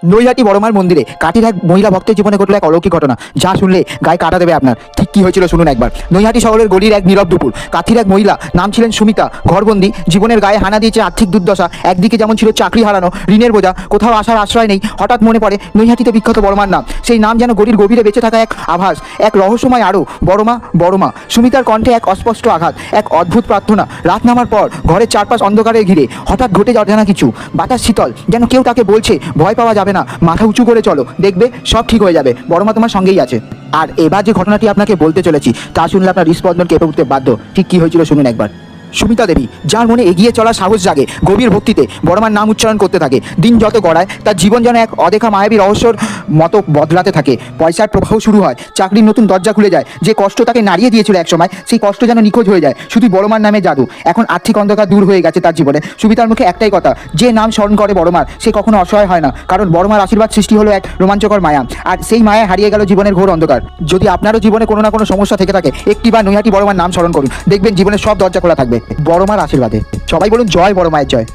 নৈহাটি বড়মার মন্দিরে কাঠির এক মহিলা ভক্তের জীবনে ঘটল এক অলৌকিক ঘটনা, যা শুনলে গায়ে কাটা দেবে আপনার। ঠিক কি হয়েছিল শুনুন একবার। নৈহাটি শহরের গলির এক নীরব দুপুর, কাঠির এক মহিলা, নাম ছিলেন সুমিতা, ঘরবন্দি, জীবনের গায়ে হানা দিয়েছে আর্থিক দুর্দশা। একদিকে যেমন ছিল চাকরি হারানো, ঋণের বোঝা, কোথাও আসার আশ্রয় নেই। হঠাৎ মনে পড়ে নৈহাটিতে বিখ্যাত বড়মার নাম। সেই নাম যেন গলির গভীরে বেঁচে থাকা এক আভাস, এক রহস্যময় আরও। বড়মা, বড়মা। সুমিতার কণ্ঠে এক অস্পষ্ট আঘাত, এক অদ্ভুত প্রার্থনা। রাত নামার পর ঘরের চারপাশ অন্ধকারে ঘিরে হঠাৎ ঘটে অজানা কিছু। বাতাস শীতল, যেন কেউ তাকে বলছে ভয় পাওয়া যাবে না, মাথা উঁচু করে চলো, দেখবে সব ঠিক হয়ে যাবে, বড়মা তোমার সঙ্গেই আছে। আর এবার যে ঘটনাটি আপনাকে বলতে চলেছি তা শুনলে আপনার হৃদস্পন্দন কেঁপে উঠতে বাধ্য। ঠিক কি হয়েছিল শুনুন একবার। সুমিতা দেবী, যার মনে এগিয়ে চলার সাহস জাগে, গভীর ভক্তিতে বড়মার নাম উচ্চারণ করতে থাকে। দিন যত গড়ায় তার জীবন যেন এক অদেখা মায়াবী রহস্যর মতো বদলাতে থাকে। পয়সার প্রবাহ শুরু হয়, চাকরির নতুন দরজা খুলে যায়। যে কষ্ট তাকে নাড়িয়ে দিয়েছিল একসময়, সেই কষ্ট যেন নিখোঁজ হয়ে যায়। শুধু বড়মার নামে জাদু। এখন আর্থিক অন্ধকার দূর হয়ে গেছে তার জীবনে। সুমিতার মুখে একটাই কথা, যে নাম স্মরণ করে বড়মার, সে কখনো অসহায় হয় না, কারণ বড়মার আশীর্বাদ সৃষ্টি হলো এক রোমাঞ্চকর মায়া। আর সেই মায়ায় হারিয়ে গেল জীবনের ঘোর অন্ধকার। যদি আপনারও জীবনে কোনো না কোনো সমস্যা থেকে থাকে, একটিবার নৈহাটি বড়মার নাম স্মরণ করুন, দেখবেন জীবনের সব দরজা খোলা থাকবে বড়মার আশীর্বাদে। সবাই বলুন জয় বড় মায়ের জয়।